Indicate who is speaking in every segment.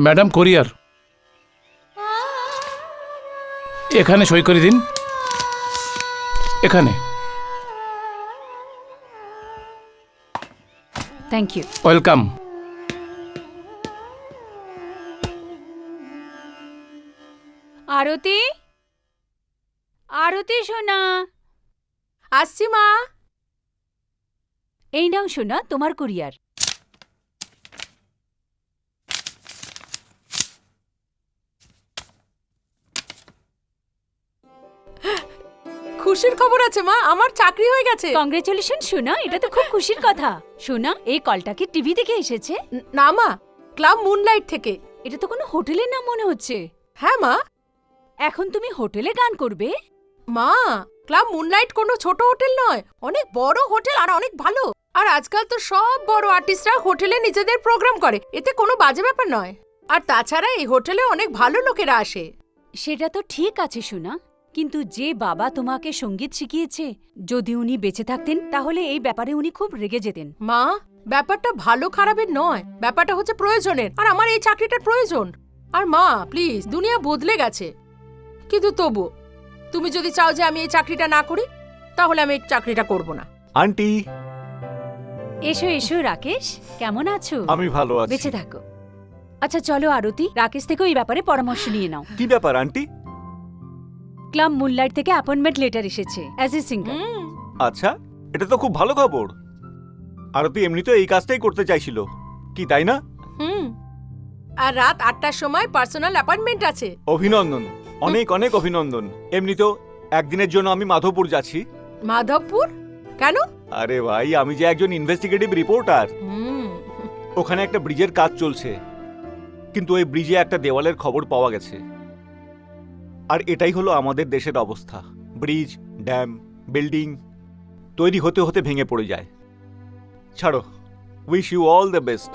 Speaker 1: Madam কোরিয়ার এখানে সই করে দিন। এখানে।
Speaker 2: Thank you.
Speaker 1: Welcome.
Speaker 2: Arati, Arati সোনা।
Speaker 3: আসছি মা।
Speaker 2: এই নাও সোনা, তোমার কুরিয়ার।
Speaker 3: খুশির খবর আছে মা, আমার চাকরি হয়ে গেছে।
Speaker 2: কংগ্রেচুলেশন সোনা, এটা তো খুব খুশির কথা। সোনা, এই কলটা কি টিভি থেকে এসেছে?
Speaker 3: না মা, ক্লাব মুনলাইট থেকে।
Speaker 2: এটা তো কোনো হোটেলের নাম মনে হচ্ছে।
Speaker 3: হ্যাঁ মা।
Speaker 2: এখন তুমি হোটেলে গান করবে?
Speaker 3: মা, ক্লাব মুনলাইট কোনো ছোট হোটেল নয়, অনেক বড় হোটেল আর অনেক ভালো। আর আজকাল তো সব বড় আর্টিস্টরা হোটেলে নিজেদের প্রোগ্রাম করে, এতে কোনো বাজে ব্যাপার নয়। আর তাছাড়া এই হোটেলে অনেক ভালো লোকেরা আসে।
Speaker 2: সেটা তো ঠিক আছে সোনা, কিন্তু যে বাবা তোমাকে সঙ্গীত শিখিয়েছে, যদি উনি বেঁচে থাকতেন তাহলে এই ব্যাপারে উনি খুব রেগে যেতেন।
Speaker 3: মা, ব্যাপারটা ভালো খারাপের নয়, ব্যাপারটা হচ্ছে প্রয়োজনের। আর আমার এই চাকরিটার প্রয়োজন। আর মা প্লিজ, দুনিয়া বদলে গেছে, কিন্তু তবু তুমি যদি চাও যে আমি এই চাকরিটা না করি, তাহলে আমি এই চাকরিটা করব না।
Speaker 4: আন্টি,
Speaker 2: এসো এসো রাকেশ, কেমন আছো?
Speaker 4: আমি ভালো আছি।
Speaker 2: বেঁচে থাকো। আচ্ছা চলো আরতি, রাকেশ থেকেও এই ব্যাপারে পরামর্শ নিয়ে নাও।
Speaker 4: কি ব্যাপার আন্টি?
Speaker 2: ক্লাব মুনলাইট থেকে অ্যাপয়েন্টমেন্ট লেটার এসেছে অ্যাজ এ সিঙ্গার।
Speaker 4: আচ্ছা, এটা তো খুব ভালো খবর। আরতি এমনিতে এই কাজটাই করতে চাইছিল, কি তাই না?
Speaker 3: আর রাত ৮টার সময় পার্সোনাল অ্যাপয়েন্টমেন্ট আছে।
Speaker 4: অভিনন্দন, অনেক অনেক অভিনন্দন। এমনিতেও একদিনের জন্য আমি মাধবপুর যাচ্ছি।
Speaker 3: মাধবপুর কেন?
Speaker 4: আরে ভাই, আমি যে একজন ইনভেস্টিগেটিভ রিপোর্টার। ওখানে একটা ব্রিজের কাজ চলছে, কিন্তু ওই ব্রিজে একটা দেওয়ালের খবর পাওয়া গেছে। আর এটাই হলো আমাদের দেশের অবস্থা। ব্রিজ, ড্যাম, বিল্ডিং তৈরি হতে হতে ভেঙে পড়ে যায়। ছাড়ো, wish you all the best.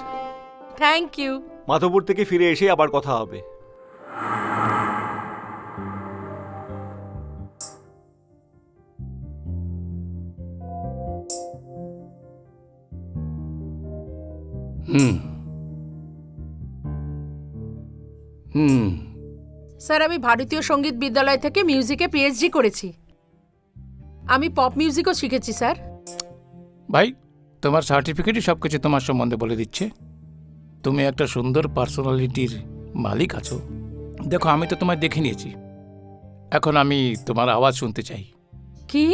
Speaker 3: Thank you.
Speaker 4: Madhabpur থেকে ফিরে এসে আবার কথা হবে।
Speaker 3: স্যার, আমি ভারতীয় সঙ্গীত বিদ্যালয় থেকে মিউজিকে পিএইচডি করেছি। আমি পপ মিউজিকও শিখেছি স্যার।
Speaker 1: ভাই, তোমার সার্টিফিকেটই সব কিছু তোমার সম্বন্ধে বলে দিচ্ছে। তুমি একটা সুন্দর পার্সোনালিটির মালিক আছো। দেখো, আমি তো তোমায় দেখে নিয়েছি, এখন আমি তোমার আওয়াজ শুনতে চাই।
Speaker 3: কি?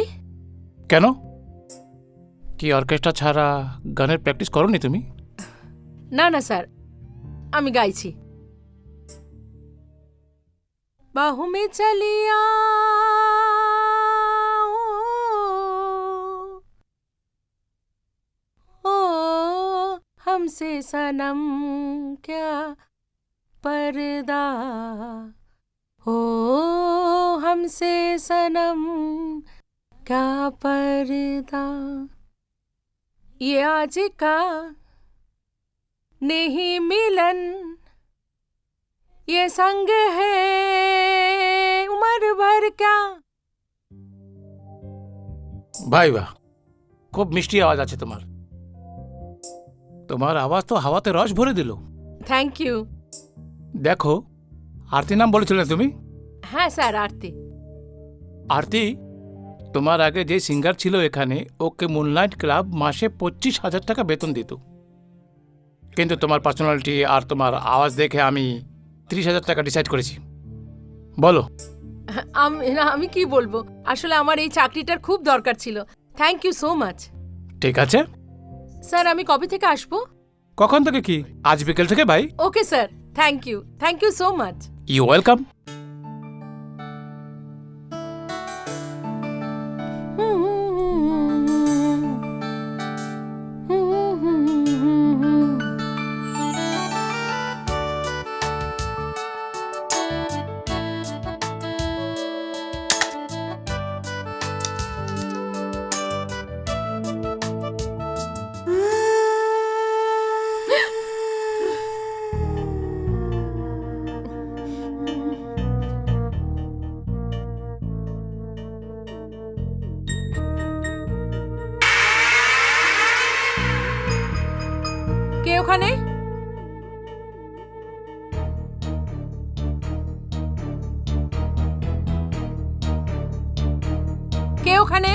Speaker 1: কেন? কি অর্কেস্ট্রা ছাড়া গানের প্র্যাকটিস করোনি তুমি?
Speaker 3: না না স্যার, আমি গাইছি। বাহু মে চলিয়া ও हमसे सनम क्या पर्दा हो, हमसे सनम क्या पर्दा, ये आज का नहीं मिलन, ये संग है उम्र भर क्या।
Speaker 1: ভাই বাহ, খুব মিষ্টি আওয়াজ আছে তোমার। তোমার আওয়াজ তো হাওয়াতে রস ভরে দিল।
Speaker 3: Thank you.
Speaker 1: দেখো, আরতি নাম বলেছিলে তুমি?
Speaker 3: হ্যাঁ স্যার, আরতি।
Speaker 1: আরতি, তোমার আগে যে সিঙ্গার ছিল এখানে, ওকে মুনলাইট ক্লাব মাসে 25,000 টাকা বেতন দিত। কিন্তু তোমার পার্সোনালিটি আর তোমার আওয়াজ দেখে আমি 30,000 টাকা ডিসাইড করেছি। বলো।
Speaker 3: আমি কি বলবো, আসলে আমার এই চাকরিটার খুব দরকার ছিল। Thank you so much.
Speaker 1: ঠিক আছে
Speaker 3: স্যার, আমি কবে থেকে আসবো?
Speaker 1: কখন থেকে? কি আজ বিকেল থেকে ভাই?
Speaker 3: Okay sir, thank you so much.
Speaker 1: You welcome.
Speaker 3: কে ওখানে? কে ওখানে?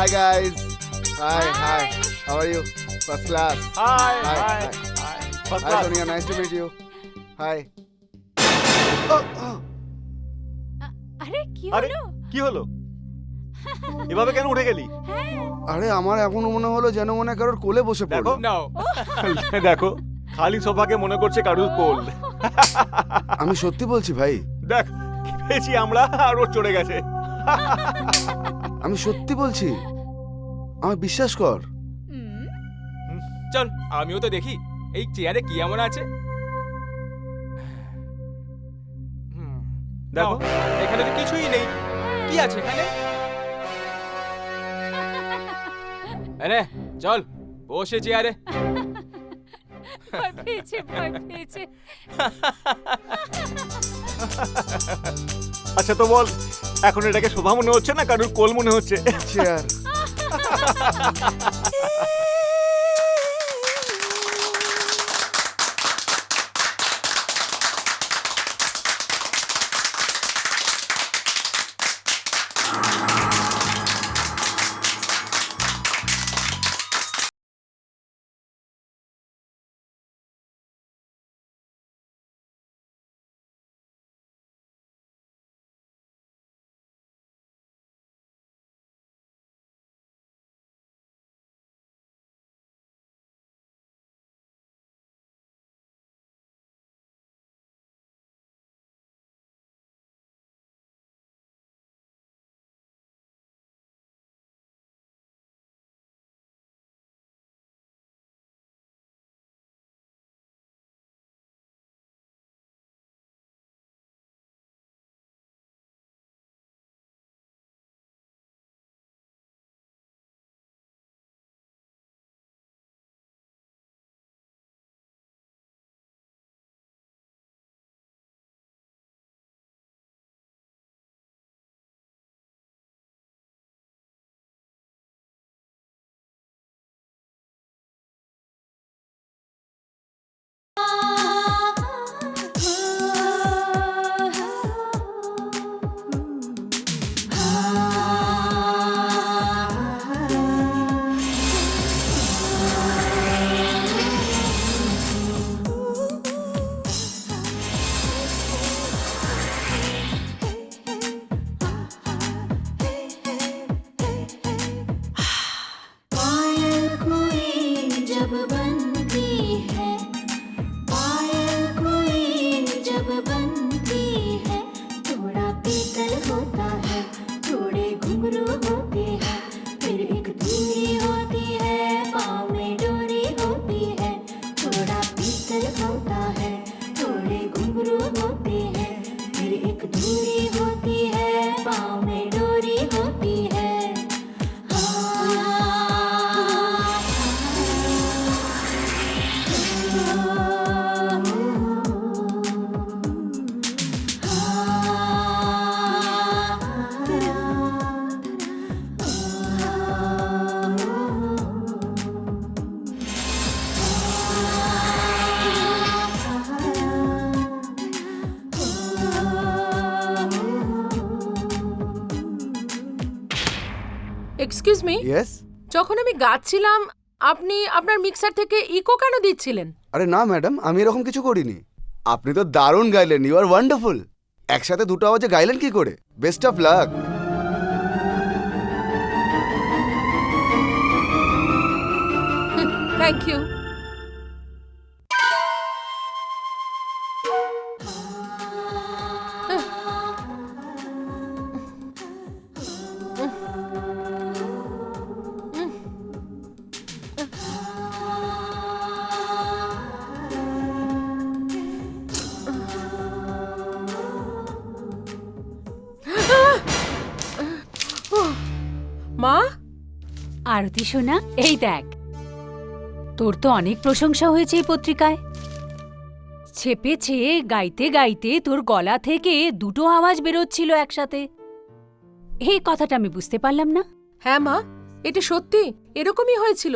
Speaker 5: Hi guys. Hi. How are you? First class.
Speaker 4: Hi
Speaker 5: Hi.
Speaker 4: Hi
Speaker 5: Hi.
Speaker 4: First
Speaker 5: Hi
Speaker 4: class.
Speaker 5: Sonia, nice to meet you. Hi.
Speaker 2: আরে কি
Speaker 4: আরে
Speaker 2: হলো?
Speaker 4: কি হলো? এভাবে কেন উঠে গেলি?
Speaker 5: আরে আমার এখন মনে হলো যেন মনে হয় কারোর কোলে বসে
Speaker 4: দেখো
Speaker 5: পড়লো।
Speaker 4: দেখো খালি সোফাকে মনে করছে কারুর কোল।
Speaker 5: আমি সত্যি বলছি ভাই,
Speaker 4: দেখ কি পেয়েছি আমরা আর ও চড়ে গেছে।
Speaker 5: আমি সত্যি বলছি, আমার বিশ্বাস কর।
Speaker 6: চল আমিও তো দেখি এই চেয়ারে কি এমন আছে।
Speaker 4: দেখো
Speaker 6: নাও, এখানে তো কিছুই নেই। কি আছে এখানে? আরে চল বসে চেয়ারে।
Speaker 2: ভয় পেয়েছে।
Speaker 4: আচ্ছা তো বল এখন এটাকে শোভা মনে হচ্ছে না কারুর কোল মনে হচ্ছে?
Speaker 5: চেয়ার।
Speaker 3: Excuse me,
Speaker 5: yes.
Speaker 3: যখন আমি গাচ্ছিলাম আপনি আপনার মিক্সার থেকে ইকো কেন দিচ্ছিলেন?
Speaker 5: আরে না ম্যাডাম, আমি এরকম কিছু করিনি। আপনি তো দারুণ গাইলেন, ইউ আর ওয়ান্ডারফুল। একসাথে দুটো আওয়াজে গাইলেন কি করে? Best of luck.
Speaker 3: Thank you. মা,
Speaker 2: আরতি সোনা, এই দেখ, তোর তো অনেক প্রশংসা হয়েছে এই পত্রিকায়। ছেপে ছেয়ে গাইতে গাইতে তোর গলা থেকে দুটো আওয়াজ বেরোচ্ছিল একসাথে। এই কথাটা আমি বুঝতে পারলাম না।
Speaker 3: হ্যাঁ মা, এটা সত্যি এরকমই হয়েছিল।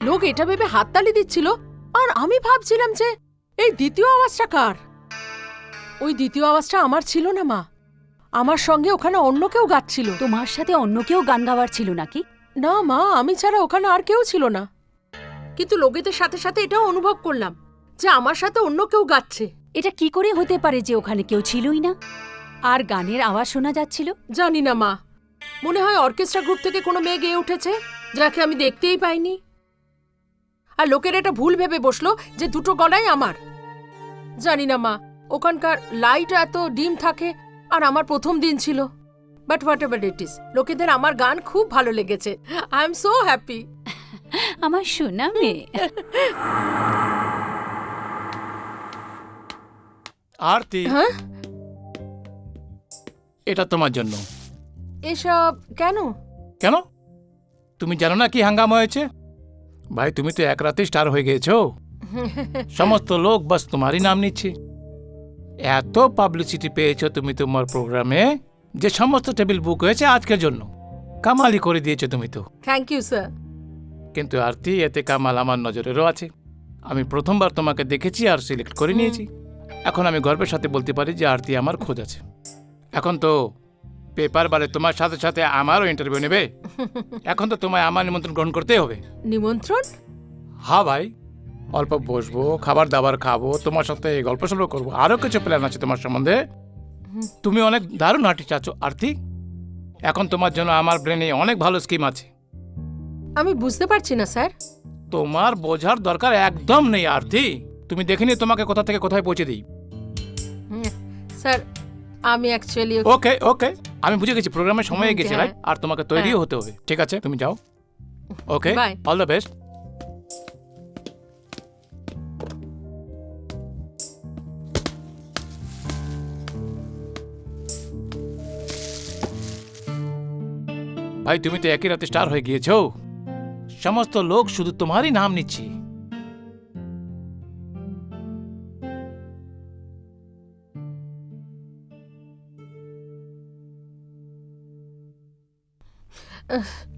Speaker 3: লোক এটা ভেবে হাততালি দিচ্ছিল, আর আমি ভাবছিলাম যে এই দ্বিতীয় আওয়াজটা কার। ওই দ্বিতীয় আওয়াজটা আমার ছিল না মা, আমার সঙ্গে ওখানে অন্য কেউ গাচ্ছিল।
Speaker 2: তোমার সাথে অন্য কেউ গান গাওয়ার ছিল নাকি?
Speaker 3: না মা, আমি ছাড়া ওখানে আর কেউ ছিল না। কিন্তু লোকেদের সাথে সাথে এটাও অনুভব করলাম যে আমার সাথে অন্য কেউ গাচ্ছে।
Speaker 2: এটা কি করে হতে পারে যে ওখানে কেউ ছিলই না আর গানের আওয়াজ শোনা যাচ্ছিল?
Speaker 3: জানি না মা, মনে হয় অর্কেস্ট্রা গ্রুপ থেকে কোনো মেয়ে গেয়ে উঠেছে, যাকে আমি দেখতেই পাইনি। আর লোকের এটা ভুল ভেবে বসলো যে দুটো গলাই আমার। জানি না মা, ওখানকার লাইট এত ডিম থাকে, আর আমার প্রথম দিন ছিল। But what ever it is, লোকেদের আমার গান খুব ভালো লেগেছে। I am so happy.
Speaker 2: আমার সোনা মেয়ে।
Speaker 1: আরতি,
Speaker 3: হ্যাঁ,
Speaker 1: এটা তোমার জন্য।
Speaker 3: এসব কেন?
Speaker 1: কেন? তুমি জানো না কি হাঙ্গামা হয়েছে? ভাই, তুমি তো এক রাতে স্টার হয়ে গেছো। সমস্ত লোক বাস তোমারই নাম নিচ্ছে। এত পাবলিসিটি পেয়েছো তুমি তোমার প্রোগ্রামে যে সমস্ত টেবিল বুক হয়েছে আজকের জন্য। কামালি করে দিয়েছো তুমি তো।
Speaker 3: Thank you sir.
Speaker 1: কিন্তু আরতি, এতে কামাল আমার নজরেরও আছে। আমি প্রথমবার তোমাকে দেখেছি আর সিলেক্ট করে নিয়েছি। এখন আমি গর্বের সাথে বলতে পারি যে আরতি আমার খোঁজ আছে। এখন তো পেপার বারে তোমার সাথে সাথে আমারও ইন্টারভিউ নেবে। এখন তো তোমায় আমার নিমন্ত্রণ গ্রহণ করতেই হবে।
Speaker 3: নিমন্ত্রণ?
Speaker 1: হ্যাঁ ভাই, অল্প বসবো, খাবার দাবার খাবো, তোমার সাথে গল্প সল্প করবো, আরও কিছু প্ল্যান আছে তোমার সম্বন্ধে। তুমি অনেক দারুণ আর্টিস্ট আছো আরতি। এখন তোমার জন্য আমার ব্রেনে অনেক ভালো স্কিম আছে।
Speaker 3: আমি বুঝতে পারছি না স্যার।
Speaker 1: তোমার বোঝার দরকার একদম নেই আরতি। তুমি দেখে নিয়ে তোমাকে কোথা থেকে কোথায় পৌঁছে দিই।
Speaker 3: স্যার, আমি অ্যাকচুয়ালি
Speaker 1: ওকে ওকে, আমি বুঝে গেছি প্রোগ্রামের সময়
Speaker 3: হ্যাঁ,
Speaker 1: গেছে,
Speaker 3: হ্যাঁ।
Speaker 1: রাইট? আর তোমাকে তৈরিও হতে হবে। ঠিক আছে, তুমি যাও। ওকে,
Speaker 3: Bye.
Speaker 1: All the best. ভাই, তুমি তো একই রাতে স্টার হয়ে গিয়েছো। সমস্ত লোক শুধু তোমারই নাম নিচ্ছি।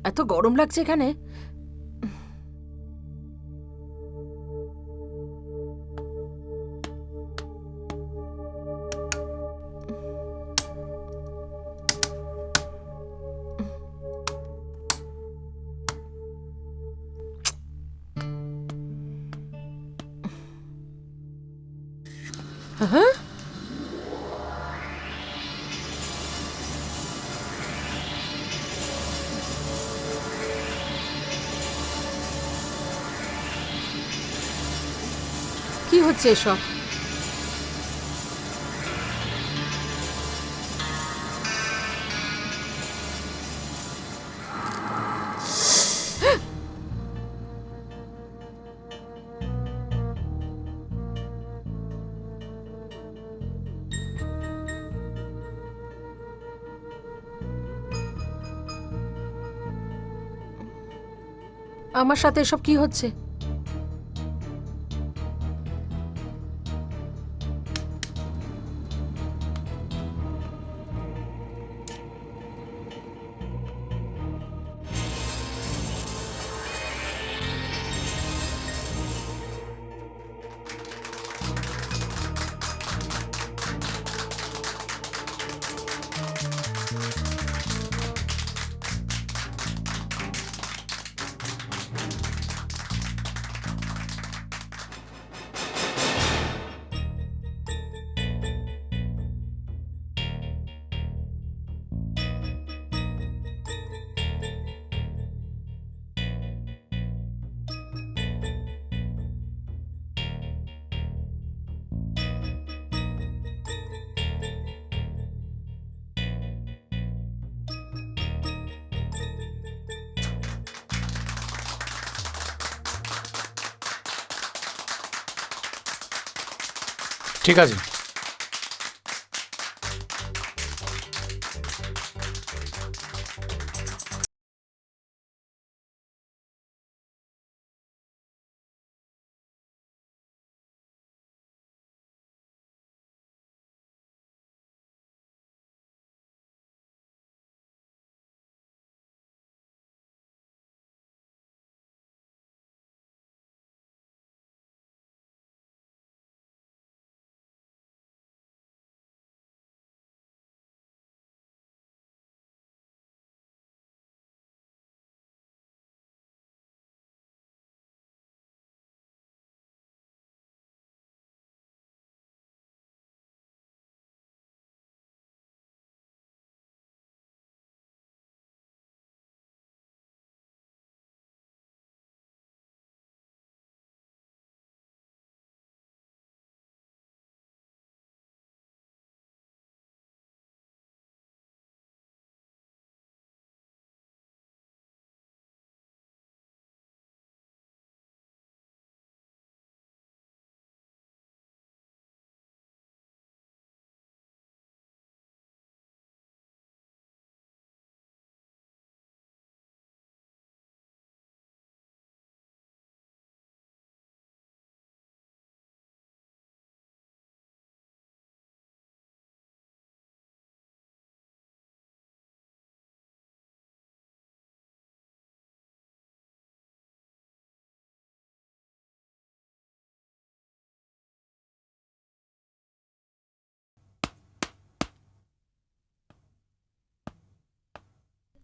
Speaker 3: এত গরম লাগছে এখানে। হ্যাঁ, কি হচ্ছে এসব? আমার সাথে এসব কি হচ্ছে?
Speaker 1: ঠিক আছে।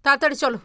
Speaker 3: তাড়াতাড়ি চলো।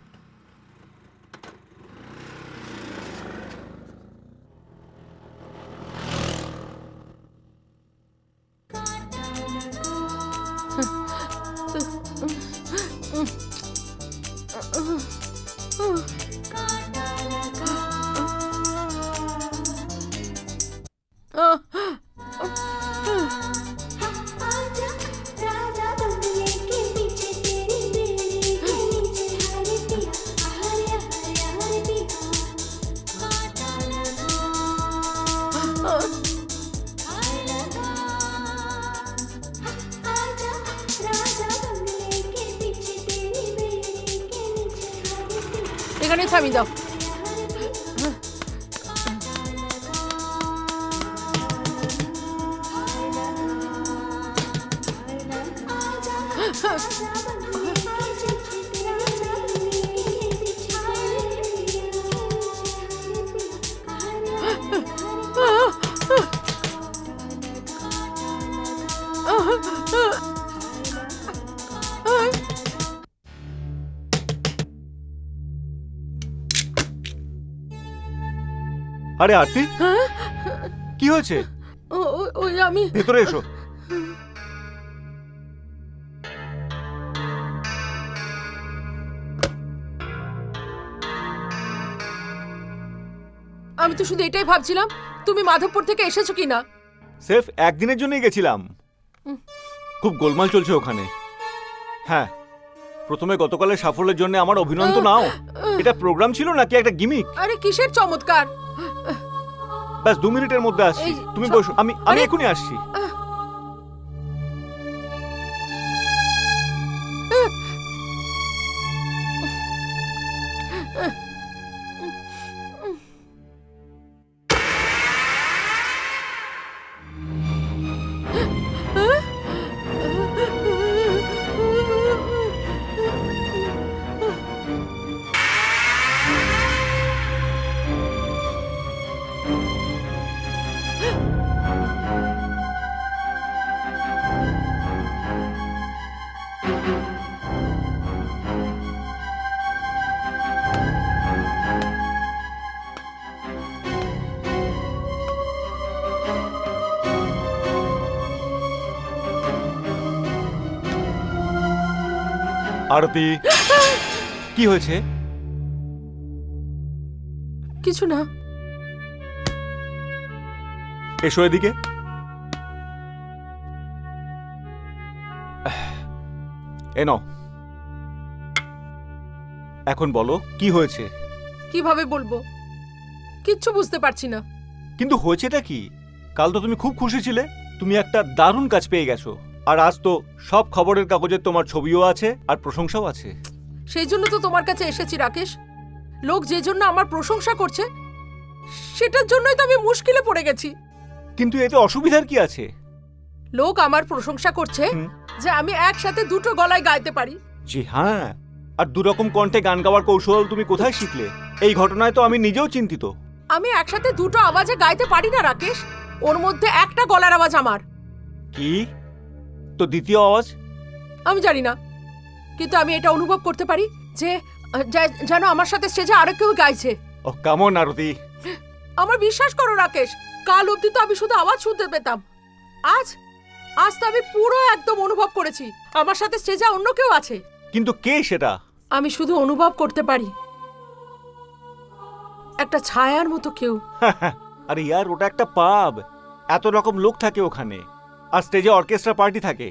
Speaker 3: এখানে থামিয়ে দাও।
Speaker 4: আরে আরতি, কি হয়েছে?
Speaker 3: ওই আমি
Speaker 4: ভেতরে এসো।
Speaker 3: আমি তো শুধু এটাই ভাবছিলাম তুমি মাধবপুর থেকে এসেছো কিনা।
Speaker 4: সির্ফ একদিনের জন্যই গেছিলাম। খুব গোলমাল চলছে ওখানে। হ্যাঁ, প্রথমে গতকালের সাফল্যের জন্য আমার অভিনন্দন তো নাও। এটা প্রোগ্রাম ছিল নাকি একটা গিমিক?
Speaker 3: আরে কিসের চমৎকার!
Speaker 4: ব্যাস 2 মিনিটের মধ্যে আসছি,
Speaker 3: এই,
Speaker 4: তুমি
Speaker 3: ছ-
Speaker 4: বসো। আমি
Speaker 3: আরে-
Speaker 4: এখনই আসছি। আরতি, কি হয়েছে?
Speaker 3: কিছু না।
Speaker 4: এসো এদিকে। এ নাও। এখন বলো কি হয়েছে?
Speaker 3: কিভাবে বলবো, কিচ্ছু বুঝতে পারছি না।
Speaker 4: কিন্তু হয়েছেটা কি? কাল তো তুমি খুব খুশি ছিলে, তুমি একটা দারুণ কাজ পেয়ে গেছো। আর আজ তো সব খবরের কাগজে তোমার ছবিও আছে আর প্রশংসাও আছে।
Speaker 3: সেই জন্য তো তোমার কাছে এসেছি রাকেশ। লোক যে জন্য আমার প্রশংসা করছে সেটার জন্যই তো আমি মুশকিলে পড়ে গেছি।
Speaker 4: কিন্তু এতে অসুবিধার কি আছে?
Speaker 3: লোক আমার প্রশংসা করছে
Speaker 4: হুম।
Speaker 3: যে আমি একসাথে দুটো গলায় গাইতে পারি।
Speaker 4: জি হ্যাঁ, আর দুরকম কণ্ঠে গান গাওয়ার কৌশল তুমি কোথায় শিখলে? এই ঘটনায় তো আমি নিজেও চিন্তিত।
Speaker 3: আমি একসাথে দুটো আওয়াজে গাইতে পারি না রাকেশ। ওর মধ্যে একটা গলার আওয়াজ আমার।
Speaker 4: কি? তো দ্বিতীয় আওয়াজ?
Speaker 3: আমি জানি না, কিন্তু আমি এটা অনুভব করতে পারি যে যেন আমার সাথে স্টেজে আরো কেউ গাইছে।
Speaker 4: ও কেমন আরতি?
Speaker 3: আমার বিশ্বাস করো রাকেশ, কাল অবধি তো আমি শুধু আওয়াজ শুনতে পেতাম। আজ আজ তো আমি পুরো একদম অনুভব করেছি আমার সাথে স্টেজে অন্য কেউ আছে।
Speaker 4: কিন্তু কে সেটা?
Speaker 3: আমি শুধু অনুভব করতে পারি একটা ছায়ার মতো কেউ।
Speaker 4: আরে ইয়ার, ওটা একটা পাব। এত রকম লোক থাকে ওখানে, আর স্টেজে অর্কেস্ট্রা পার্টি থাকে।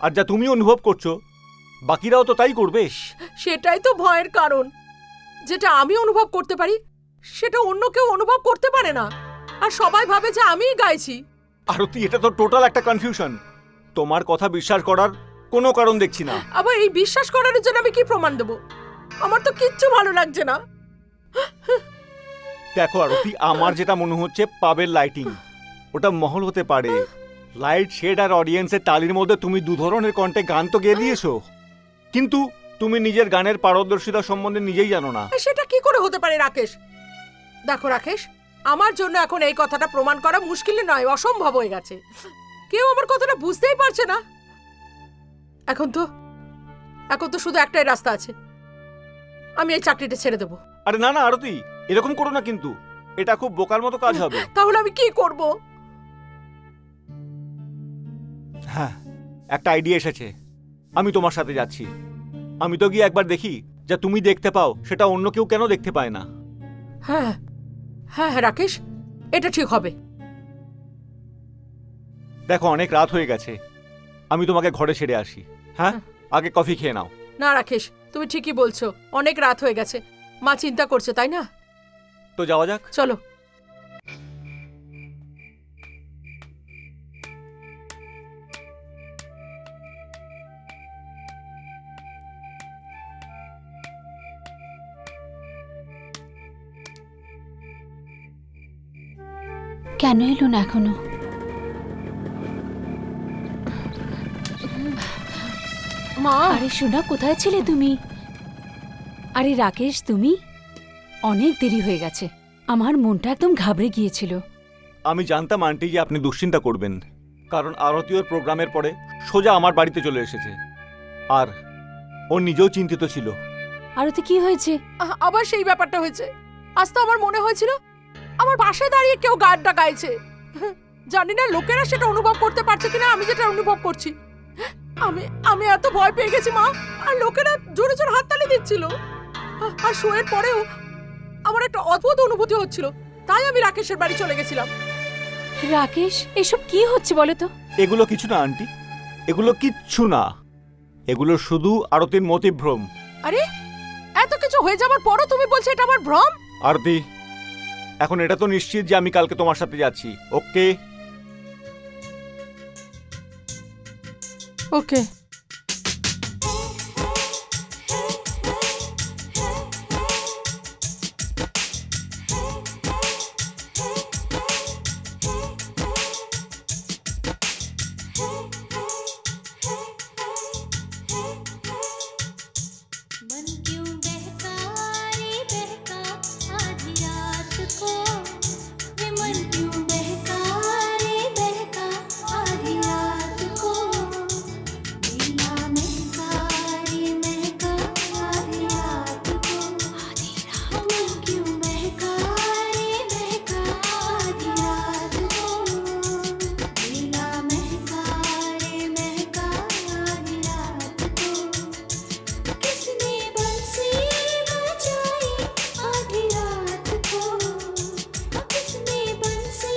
Speaker 4: আর যা তুমি অনুভব করছো বাকিরাও তো তাই করবে।
Speaker 3: সেটাই তো ভয়ের কারণ। যেটা আমি অনুভব করতে পারি সেটা অন্য কেউ অনুভব করতে পারে না, আর সবাই ভাবে যে আমিই গাইছি।
Speaker 4: আরতি, এটা তো টোটাল একটা কনফিউশন। তোমার কথা বিশ্বাস করার কোনো কারণ দেখছি না।
Speaker 3: আবার এই বিশ্বাস করার জন্য আমি কি প্রমাণ দেব? আমার তো কিচ্ছু ভালো লাগছে না।
Speaker 4: দেখো আরতি, আমার যেটা মনে হচ্ছে পাবের লাইটিং, ওটা মহল হতে পারে। লাইট, শেড আর অডিয়েন্সের তালির মধ্যে তুমি দু ধরনের কণ্ঠে গান তো গেয়ে দিয়েছো, কিন্তু তুমি নিজের গানের পারদর্শিতা সম্বন্ধে নিজেই জানো না।
Speaker 3: সেটা কি করে হতে পারে রাকেশ? দেখো রাকেশ, আমার জন্য এখন এই কথাটা প্রমাণ করা মুশকিল নয়, অসম্ভব হয়ে গেছে। কেউ আমার কথাটা বুঝতেই পারছে না। এখন তো শুধু একটাই রাস্তা আছে, আমি এই চাকরিটা ছেড়ে দেবো।
Speaker 4: আরে না না আরতি, এরকম করো না কিন্তু, এটা খুব বোকার মতো কাজ হবে।
Speaker 3: তাহলে আমি কি করব?
Speaker 4: হ্যাঁ, একটা আইডিয়া এসেছে। আমি তোমার সাথে যাচ্ছি। আমি তো গিয়ে একবার দেখি, যা তুমি দেখতে পাও সেটা অন্য কেউ কেন দেখতে পায় না।
Speaker 3: হ্যাঁ হ্যাঁ হ্যাঁ রাকেশ, এটা ঠিক হবে।
Speaker 4: দেখো অনেক রাত হয়ে গেছে, আমি তোমাকে ঘরে ছেড়ে আসি। হ্যাঁ, আগে কফি খেয়ে নাও।
Speaker 3: না রাকেশ, তুমি ঠিকই বলছো, অনেক রাত হয়ে গেছে। মা চিন্তা করছে, তাই না?
Speaker 4: তো যাওয়া যাক।
Speaker 3: চলো।
Speaker 2: কেন এলো না এখনো?
Speaker 3: মা,
Speaker 2: আরে সোনা, কোথায় ছিলে তুমি? আরে রাকেশ, তুমি? অনেক দেরি হয়ে গেছে, আমার মনটা একদম ঘাবড়ে গিয়েছিল।
Speaker 4: আমি জানতাম আন্টি যে আপনি দুশ্চিন্তা করবেন, কারণ আরতি ওর প্রোগ্রামের পরে সোজা আমার বাড়িতে চলে এসেছে। আর ও নিজেও চিন্তিত ছিল।
Speaker 2: আরও তো কি হয়েছে?
Speaker 3: আবার সেই ব্যাপারটা হয়েছে। আজ তো আমার মনে হয়েছিল আমার পাশে দাঁড়িয়ে কেউ গানটা গাইছে। জানি না লোকেরা সেটা অনুভব করতে পারছে কিনা, আমি যেটা অনুভব করছি। আমি আমি এত ভয় পেয়ে গেছি মা, আর লোকেরা জোরে জোরে হাততালি দিচ্ছিল। আর শোয়ের পরেও আমার একটা অদ্ভুত অনুভূতি হচ্ছিল, তাই আমি রাকেশের বাড়ি চলে গেছিলাম।
Speaker 2: রাকেশ, এসব কি হচ্ছে বলো তো?
Speaker 4: এগুলো কিছু না আন্টি, এগুলো কিচ্ছু না। এগুলো শুধু আরতির মতিভ্রম।
Speaker 3: আরে এত কিছু হয়ে যাবার পরও তুমি বলছো এটা আমার ভ্রম?
Speaker 4: আরতি, এখন এটা তো নিশ্চিত যে আমি কালকে তোমার সাথে যাচ্ছি। ওকে?
Speaker 3: ওকে।
Speaker 7: मन क्यों बहका रे बहका आधी रात को, वे मन क्यों बहका रे बहका आधी रात को, नीला महका रे महका आधी रात को, मन क्यों बहका रे बहका आधी रात को, नीला महका रे महका आधी रात को, किसने बंसी बजाई आधी रात को, किसने बंसी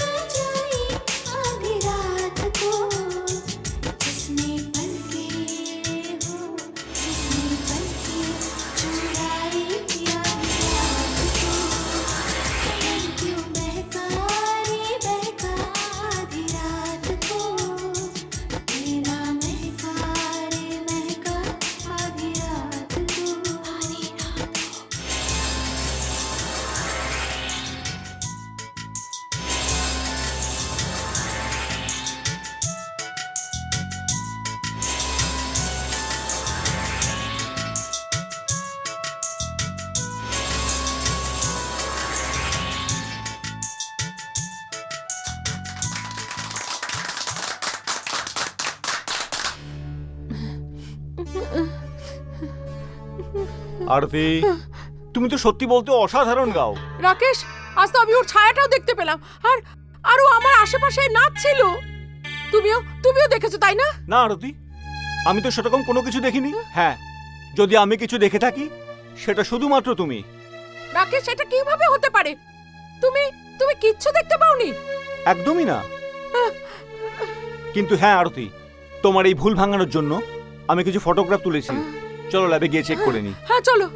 Speaker 7: बजाई आधी रात को, जिसने पलके हो, जिसने पलके चुराई आधी रात को, मन क्यों बहका रे बहका आधी रात को, मेरा महका रे महका आधी रात को, आधी रात को।
Speaker 4: আরতি, তুমি তো সত্যি বলতে অসাধারণ গাও।
Speaker 3: রাকেশ, আজ তো আমি ওর ছায়াটাও দেখতে পেলাম, আর আরো আমার আশেপাশে নাচছিল। তুমিও দেখেছো তাই না?
Speaker 4: না আরতি, আমি তো সেরকম কোনো কিছু দেখিনি। হ্যাঁ, যদি আমি কিছু দেখে থাকি সেটা শুধুমাত্র তুমি।
Speaker 3: রাকেশ, এটা কিভাবে হতে পারে? তুমি তুমি কিচ্ছু দেখতে পাওনি?
Speaker 4: একদমই না। কিন্তু হ্যাঁ আরতি, তোমার এই ভুল ভাঙানোর জন্য আমি কিছু ফটোগ্রাফ তুলেছি। চলো ল্যাবে গিয়ে চেক করে নি।
Speaker 3: হ্যাঁ চলো।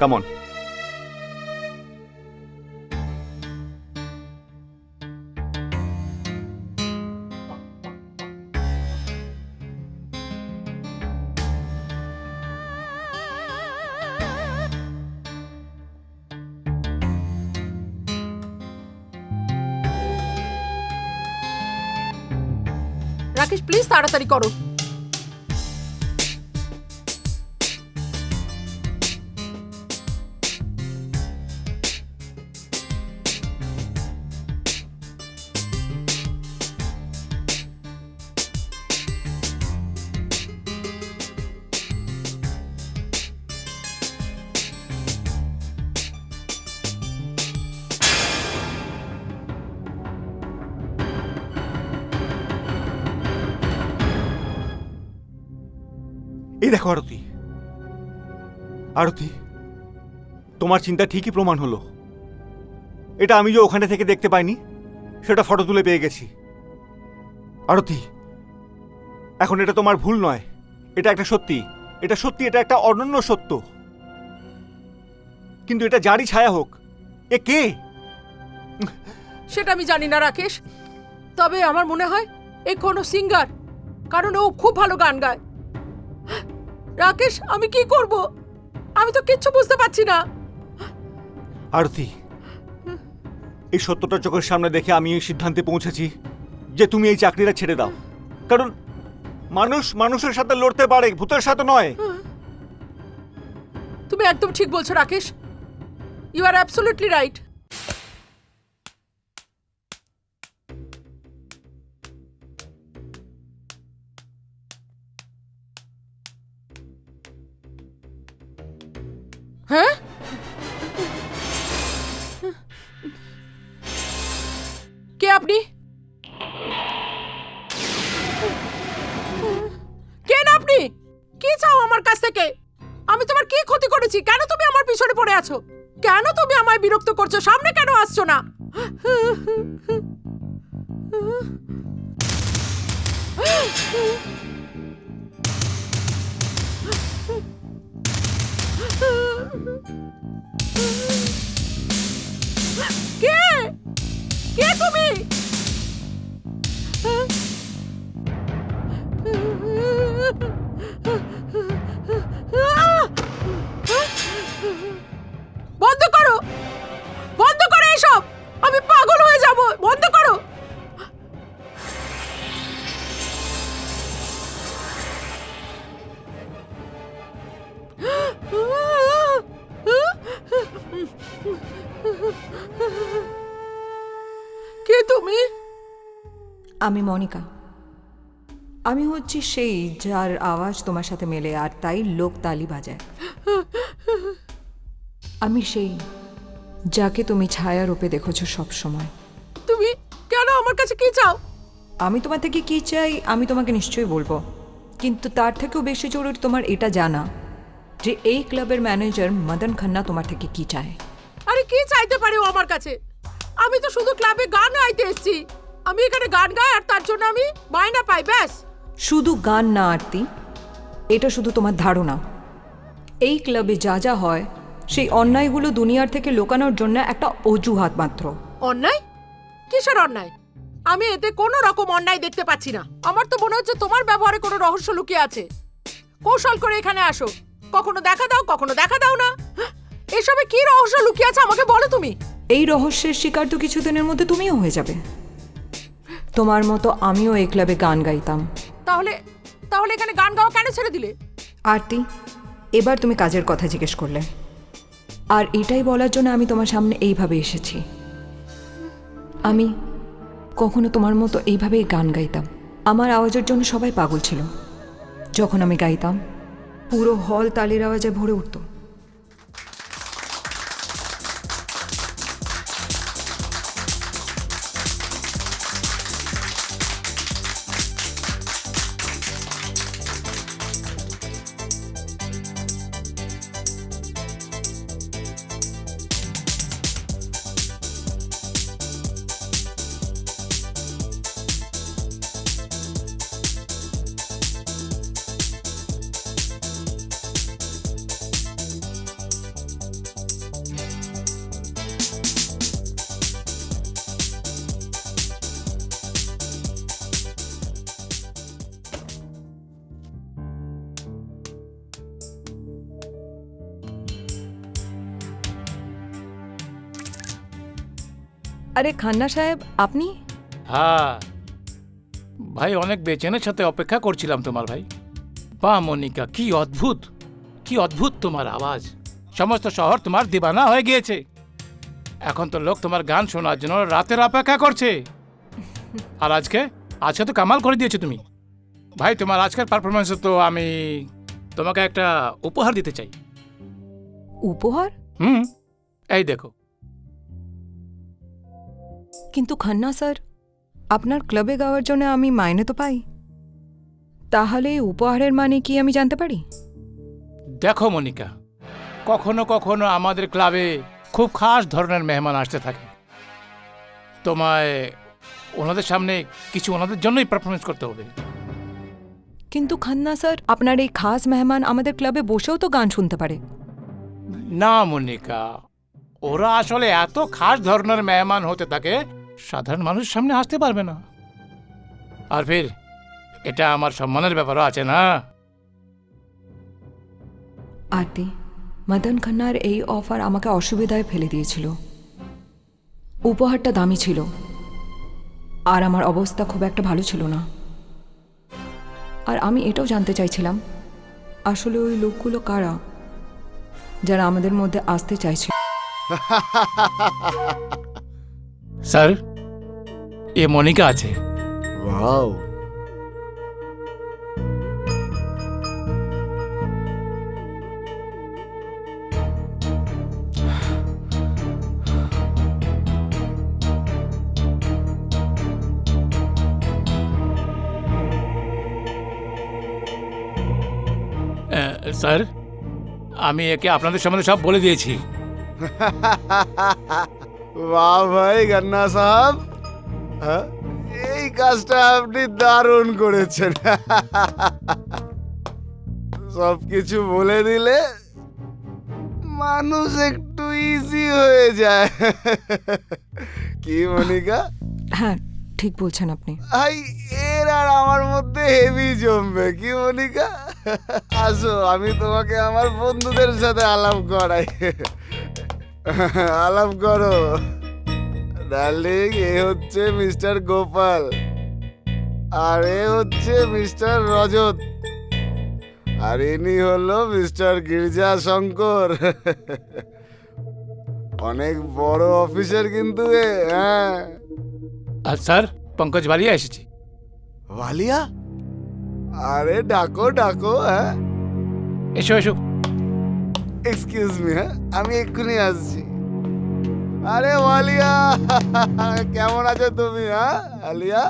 Speaker 4: কামন।
Speaker 3: রাকেশ, প্লিজ তাড়াতাড়ি করো।
Speaker 4: এই দেখো আরতি, আরতি, তোমার চিন্তা ঠিকই প্রমাণ হলো। এটা আমি যে ওখানে থেকে দেখতে পাইনি, সেটা ফটো তুলে পেয়ে গেছি। আরতি, এখন এটা তোমার ভুল নয়, এটা একটা সত্যি, এটা সত্যি, এটা একটা অনন্য সত্য। কিন্তু এটা যারই ছায়া হোক, এ কে?
Speaker 3: সেটা আমি জানি না রাকেশ, তবে আমার মনে হয় এ কোনো সিঙ্গার, কারণ ও খুব ভালো গান গায়। রাকেশ, আমি কি করব? আমি তো কিচ্ছু বুঝতে পারছি না।
Speaker 4: আরতি, এই সত্যটা চোখের সামনে দেখে আমি এই সিদ্ধান্তে পৌঁছেছি যে তুমি এই চাকরিটা ছেড়ে দাও। কারণ মানুষ মানুষের সাথে লড়তে পারে, ভূতের সাথে নয়।
Speaker 3: তুমি একদম ঠিক বলছো Rakesh, you are absolutely right. হ্যাঁ, কে আপনি? কে না আপনি? কি চাও আমার কাছ থেকে? আমি তোমার কি ক্ষতি করেছি? কেন তুমি আমার পিছনে পড়ে আছো? কেন তুমি আমায় বিরক্ত করছো? সামনে কেন আসছো না? কে? কে তুমি? বন্ধ করো, বন্ধ করো এসব, আমি পাগল হয়ে যাব, বন্ধ করো। কে তুমি?
Speaker 8: আমি মনিকা। আমি হচ্ছি সেই যার আওয়াজ তোমার সাথে মেলে আর তাই লোক তালি বাজায়। আমি সেই যাকে তুমি ছায়া রূপে দেখেছো সব সময়।
Speaker 3: তুমি কেন আমার কাছে কি চাও?
Speaker 8: আমি তোমার থেকে কি চাই আমি তোমাকে নিশ্চয়ই বলবো, কিন্তু তার থেকেও বেশি জরুরি তোমার এটা জানা যে এই ক্লাবের ম্যানেজার মদন খান্না তোমার থেকে কি চায়।
Speaker 3: আরে কি চাইতে পারে ও আমার কাছে? আমি তো শুধু ক্লাবে গান গাইতে এসেছি। আমি এখানে গান গাই আর তার জন্য আমি মাইনা পাই, ব্যাস।
Speaker 8: শুধু গান না আরতি, এটা শুধু তোমার ধারণা। এই ক্লাবে যা যা হয় সেই অন্যায়গুলো দুনিয়ার থেকে লুকানোর জন্য একটা অজুহাত মাত্র।
Speaker 3: অন্যায়? কিসের অন্যায়? আমি এতে কোনো রকম অন্যায় দেখতে পাচ্ছি না। আমার তো মনে হচ্ছে তোমার ব্যবহারে কোনো রহস্য লুকিয়ে আছে। কৌশল করে এখানে আসো, কখনো দেখা দাও, কখনো দেখা দাও না। এসবে কি রহস্য লুকিয়ে আছে আমাকে বলো তুমি।
Speaker 8: এই রহস্যের শিকার তো কিছুদিনের মধ্যে তুমিও হয়ে যাবে। তোমার মতো আমিও এই ক্লাবে গান গাইতাম।
Speaker 3: তাহলে তাহলে এখানে গান গাওয়া কেন ছেড়ে দিলে?
Speaker 8: আরতি, এবার তুমি কাজের কথা জিজ্ঞেস করলে, আর এটাই বলার জন্য আমি তোমার সামনে এইভাবে এসেছি। আমি কখনো তোমার মতো এইভাবেই গান গাইতাম। আমার আওয়াজের জন্য সবাই পাগল ছিল। যখন আমি গাইতাম পুরো হল তালির আওয়াজে ভরে উঠত। আরে খান্না সাহেব, আপনি?
Speaker 1: হ্যাঁ ভাই, অনেক বেচেনের সাথে অপেক্ষা করছিলাম তোমার ভাই। বা মনিকা, কি অদ্ভুত, কি অদ্ভুত তোমার আওয়াজ। সমস্ত শহর তোমার দিবানা হয়ে গিয়েছে। এখন তো লোক তোমার গান শোনার জন্য রাতের অপেক্ষা করছে। আর আজকে আজকে তো কামাল করে দিয়েছো তুমি ভাই। তোমার আজকের পারফরমেন্সে তো আমি তোমাকে একটা উপহার দিতে চাই।
Speaker 8: উপহার?
Speaker 1: এই দেখো।
Speaker 8: কিন্তু খান্না স্যার, আপনার ক্লাবে গাওয়ার জন্য আমি মাইনে তো পাই। তাহলে এই উপহারের মানে কি আমি জানতে পারি?
Speaker 1: দেখো মনিকা, কখনো কখনো আমাদের ক্লাবে খুব খাস ধরনের মেহমান আসতে থাকে। তোমায় ওনাদের সামনে কিছু ওনাদের জন্যই পারফরমেন্স করতে হবে।
Speaker 8: কিন্তু খান্না স্যার, আপনার এই খাস মেহমান আমাদের ক্লাবে বসেও তো গান শুনতে পারে।
Speaker 1: না মনিকা, ওরা আসলে এত খাস ধরনের মেহমান হতে থাকে, সাধারণ মানুষের সামনে আসতে পারবে না। আর ফির এটা আমার সম্মানের ব্যাপারও আছে না।
Speaker 8: আরতি, মদন খান্নার এই অফার আমাকে অসুবিধায় ফেলে দিয়েছিল। উপহারটা দামি ছিল, আর আমার অবস্থা খুব একটা ভালো ছিল না। আর আমি এটাও জানতে চাইছিলাম আসলে ওই লোকগুলো কারা যারা আমাদের মধ্যে আসতে চাইছে।
Speaker 1: স্যার, এ মনিকা আছে।
Speaker 5: ওয়াও,
Speaker 1: স্যার, আমি একে আপনাদের সম্বন্ধে সব বলে দিয়েছি।
Speaker 5: বাহ ভাই গান্না সাহেব, হ্যাঁ, এই কাজটা আপনি দারুণ করেছেন। সবকিছু বলে দিলে মানুষ একটু ইজি হয়ে যায়। কি মনিকা?
Speaker 8: হ্যাঁ, ঠিক বলছেন আপনি।
Speaker 5: ভাই, এর আর আমার মধ্যে হেভি জমবে। কি মনিকা? আসো, আমি তোমাকে আমার বন্ধুদের সাথে আলাপ করাই। আলাপ করো ডার্লিং। এ হচ্ছে মিস্টার গোপাল, আর এ হচ্ছে মিস্টার রজত, আর ইনি হলো মিস্টার গির্জা শঙ্কর। অনেক বড় অফিসার কিন্তু এ। হ্যাঁ,
Speaker 1: আর স্যার, পঙ্কজ বালিয়া এসেছি।
Speaker 5: ওয়ালিয়া? আরে ডাকো ডাকো। হ্যাঁ,
Speaker 1: এসো এসো।
Speaker 5: এক্সকিউজ মি, হ্যাঁ আমি এক্ষুনি আসছি। আরে ওয়ালিয়া, কেমন আছো তুমি? হ্যাঁ আলিয়া,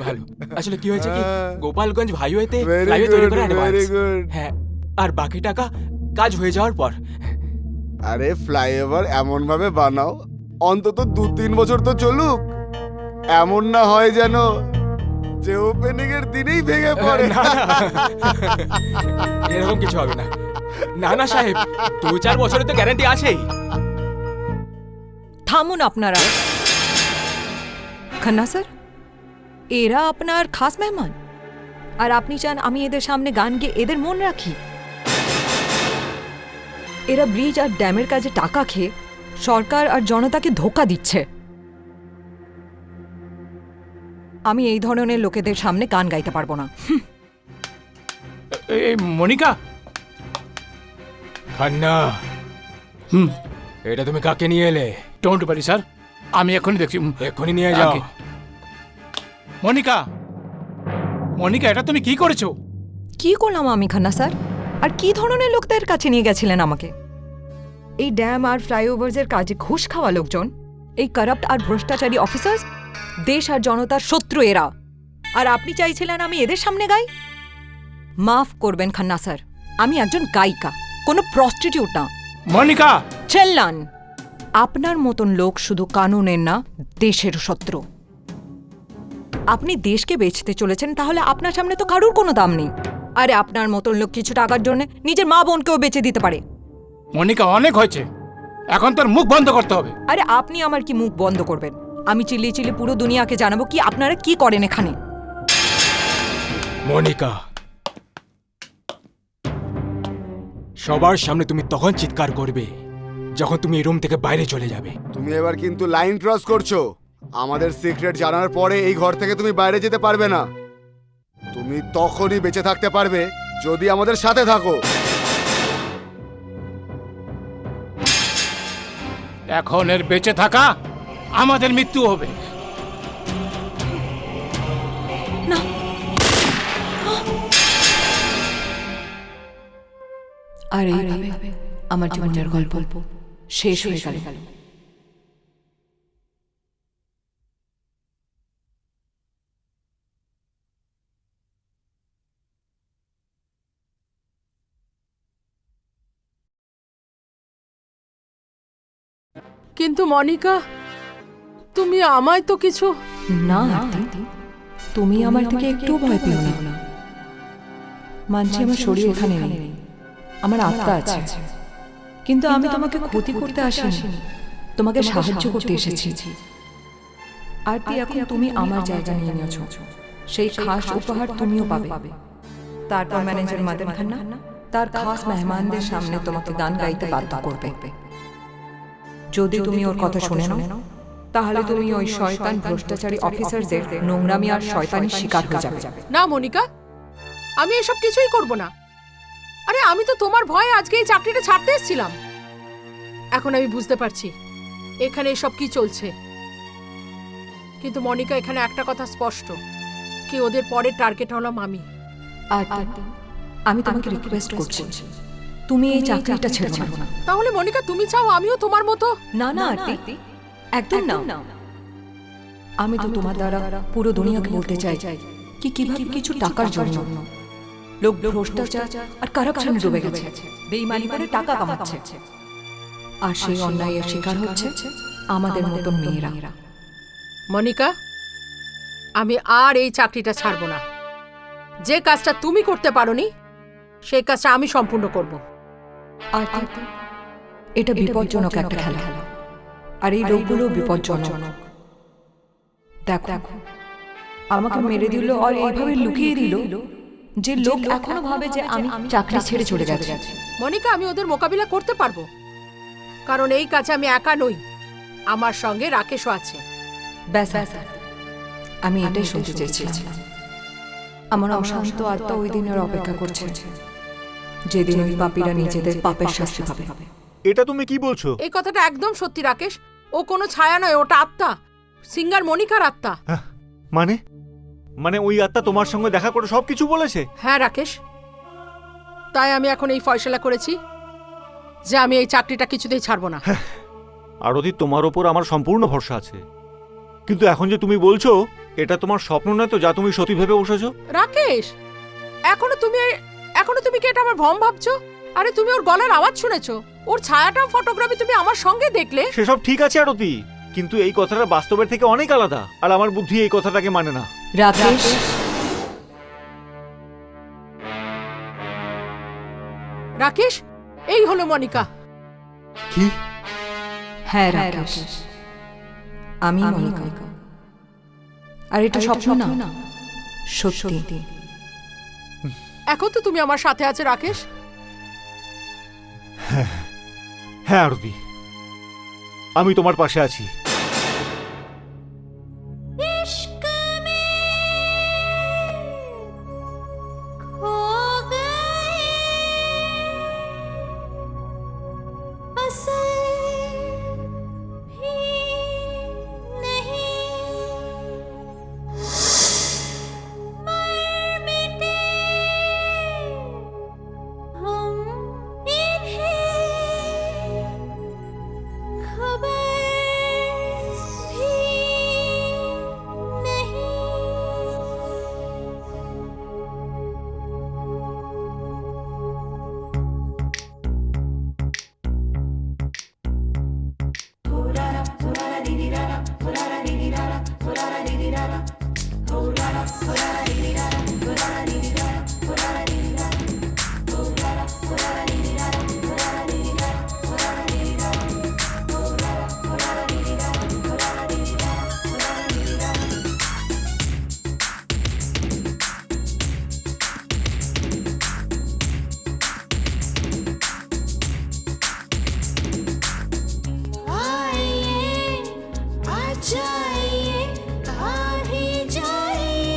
Speaker 6: ভালো। আসলে কি হয়েছে কি, গোপালগঞ্জ হাইওয়েতে
Speaker 5: ভেরি
Speaker 6: ফ্লাইওয়ে তৈরি
Speaker 5: গুড,
Speaker 6: করা
Speaker 5: ভেরি
Speaker 6: অ্যাডভান্স।
Speaker 5: গুড।
Speaker 6: হ্যাঁ, আর বাকি টাকা কাজ হয়ে যাওয়ার পর।
Speaker 5: আরে ফ্লাইওভার এমন ভাবে বানাও অন্তত 2-3 বছর তো চলুক। এমন না হয় যেন যে ওপেনিং এর দিনেই ভেঙে পড়ে।
Speaker 6: না, না, এরকম কিছু হবে না। না না সাহেব, 2-4 বছরের তো গ্যারান্টি আছেই।
Speaker 8: থামুন আপনারা। খান্না স্যার, এরা আপনার খাস মেহমান, আর আপনি চান আমি এদের সামনে গান গেয়ে এদের মন রাখি? এরা ব্রিজ আর ড্যামের কাজে টাকা খেয়ে সরকার আর জনতাকে ধোঁকা দিচ্ছে। আমি এই ধরনের লোকেদের সামনে গান গাইতে পারবো না।
Speaker 1: এই মনিকা।
Speaker 6: খান্না,
Speaker 1: হুম,
Speaker 6: এটা তুমি কাকে নিয়ে এলে?
Speaker 1: ডোন্ট পারি স্যার, আমি এখনই দেখছি।
Speaker 6: এক্ষুনি নিয়ে যাও।
Speaker 1: আগে। মনিকা, মনিকা, এটা তুমি কি করেছো?
Speaker 8: কি করলাম আমি খান্না স্যার? আর কি ধরনের লোকদের কাছে নিয়ে গেছিলেন আমাকে? এই ড্যাম আর ফ্লাইওভার্সের কাজে ঘুষ খাওয়া লোকজন, এই কারাপ্ট আর ভ্রষ্টাচারী অফিসার্স, দেশ আর জনতার শত্রু এরা। আর আপনি চাইছিলেন আমি এদের সামনে গাই? মাফ করবেন খান্না স্যার, আমি একজন গায়িকা, কোনো প্রস্টিটিউট না।
Speaker 1: মনিকা!
Speaker 8: চেল্লান! আপনার মতন লোক শুধু কানুনের না, দেশের শত্রু। আপনি দেশকে বেচতে চলেছেন, তাহলে আপনার সামনে তো কারুর কোনো দাম নেই। আরে আপনার মতন লোক কিছু টাকার জন্য নিজের মা বোনকেও বেচে দিতে পারে।
Speaker 1: মনিকা, অনেক হয়েছে, এখন তোর মুখ বন্ধ করতে হবে।
Speaker 8: আরে আপনি আমার কি মুখ বন্ধ করবেন? আমি চিল্লিয়ে চিল্লিয়ে পুরো দুনিয়াকে জানাবো কি আপনারা কি করেন এখানে।
Speaker 6: মনিকা, সবার সামনে তুমি তখন চিৎকার করবে যখন তুমি এই রুম থেকে বাইরে চলে যাবে।
Speaker 5: তুমি এবার কিন্তু লাইন ক্রস করছো। আমাদের সিক্রেট জানার পরে এই ঘর থেকে তুমি বাইরে যেতে পারবে না। তুমি তখনই বেঁচে থাকতে পারবে যদি আমাদের সাথে থাকো।
Speaker 1: এখন এর বেঁচে থাকা আমাদের মৃত্যু হবে।
Speaker 8: না, আর এইভাবে আমার জীবনের গল্প শেষ হয়ে গেল।
Speaker 3: কিন্তু মনিকা, তুমি আমায় তো কিছু।
Speaker 8: না আরতি, তুমি আমার থেকে একটু ভয় পেও না। মানছি আমার শরীর এখানে নেই, আমার আত্মা আছে, কিন্তু আমি তোমাকে ক্ষতি করতে আসিনি, তোমাকে সাহায্য করতে এসেছি। আরতি, এখন তুমি আমার জায়গা নিয়ে নিয়েছো, সেই খাস উপহার তুমিও পাবে। তারপর ম্যানেজার মাদন খান্না তার খাস মেহমানদের সামনে তোমাকে গান গাইতে বাধ্য করবে। যদি তুমি ওর কথা শুনে নাও, তাহলে তুমি ওই শয়তান ভ্রষ্টাচারী অফিসারদের নোংরামি আর শয়তানির শিকার হয়ে যাবে।
Speaker 3: না মনিকা, আমি এসব কিছুই করব না। আরে আমি তো তোমার ভয়ে আজকে এই চাকরিটা ছাড়তে এসেছিলাম। এখন আমি বুঝতে পারছি এখানে এসব কি চলছে। কিন্তু মনিকা, এখানে একটা কথা স্পষ্ট, কি ওদের পরের টার্গেট হলাম আমি।
Speaker 8: আরতি, আমি তোমাকে রিকোয়েস্ট করছি, তুমি এই চাকরিটা ছেড়ো না।
Speaker 3: তাহলে মনিকা, তুমি চাও আমিও তোমার মতো?
Speaker 8: না না আরতি, একদম না। আমি তো তোমার দ্বারা পুরো দুনিয়াকে বলতে চাই কি কিভাবে কিছু টাকার জন্য লোক ভ্রষ্টাচার আর কারাপশনে ডুবে গেছে, বেইমানি করে টাকা কামাচ্ছে, আর সেই অন্যায়ের শিকার হচ্ছে আমাদের মতন মেয়েরা।
Speaker 3: মনিকা, আমি আর এই চাকরিটা ছাড়বো না। যে কাজটা তুমি করতে পারোনি সেই কাজটা আমি সম্পূর্ণ করব।
Speaker 8: আরতি, এটা বিপজ্জনক একটা খেলা, আর এই লোকগুলো বিপজ্জনক। দেখো, আমাকে মেরে দিল আর এইভাবে লুকিয়ে দিল যে লোক এখনো ভাবে যে আমি চাকরি ছেড়ে চলে গেছি।
Speaker 3: মনিকা, আমি ওদের মোকাবিলা করতে পারবো, কারণ এই কাজে আমি একা নই, আমার সঙ্গে রাকেশও আছে।
Speaker 8: ব্যাস, আমি এটাই শুনতে চেয়েছিলাম। আমার অশান্ত আত্মা ওই দিনের অপেক্ষা করছে, যেদিন ওই পাপীরা নিজেদের পাপের শাস্তি পাবে।
Speaker 4: এটা তুমি কি বলছো?
Speaker 3: এই কথাটা একদম সত্যি রাকেশ। ও কোনো ছায়া নয়, ওটা আত্মা, সিঙ্গার মনিকার আত্মা।
Speaker 4: মানে মানে ওই আত্মা তোমার সঙ্গে দেখা করে সবকিছু বলেছে?
Speaker 3: হ্যাঁ রাকেশ, তাই আমি এখন এই ফয়সালা করেছি যে আমি এই চাকরিটা কিছুতেই ছাড়বো না।
Speaker 4: আরতি, তোমার ওপর আমার সম্পূর্ণ ভরসা আছে, কিন্তু এখন যে তুমি বলছো এটা তোমার স্বপ্ন নয় তো, যা তুমি সত্যি ভেবে বসেছো?
Speaker 3: রাকেশ, এখনো তুমি কি এটা আমার ভ্রম ভাবছো? আরে তুমি ওর গলার আওয়াজ শুনেছো, ওর ছায়াটাও ফটোগ্রাফি তুমি আমার সঙ্গে দেখলে।
Speaker 4: সেসব ঠিক আছে আরতি, কিন্তু এই কথাটা বাস্তবের থেকে অনেক আলাদা, আর আমার বুদ্ধি এই কথাটাকে মানে না।
Speaker 8: রাকেশ,
Speaker 3: রাকেশ, এই হলো মনিকা।
Speaker 4: কি?
Speaker 8: হ্যাঁ রাকেশ, আমি মনিকা, আর এটা স্বপ্ন না, সত্যি।
Speaker 3: এখন তো তুমি আমার সাথে আছে রাকেশ।
Speaker 4: হ্যাঁ আরতি, আমি তোমার পাশে আছি।
Speaker 7: इश्क में खो गए असल भी नहीं, मर मिटे हम इन्हें खबर भी नहीं। आइए, आ जाइए, आ ही जाइए।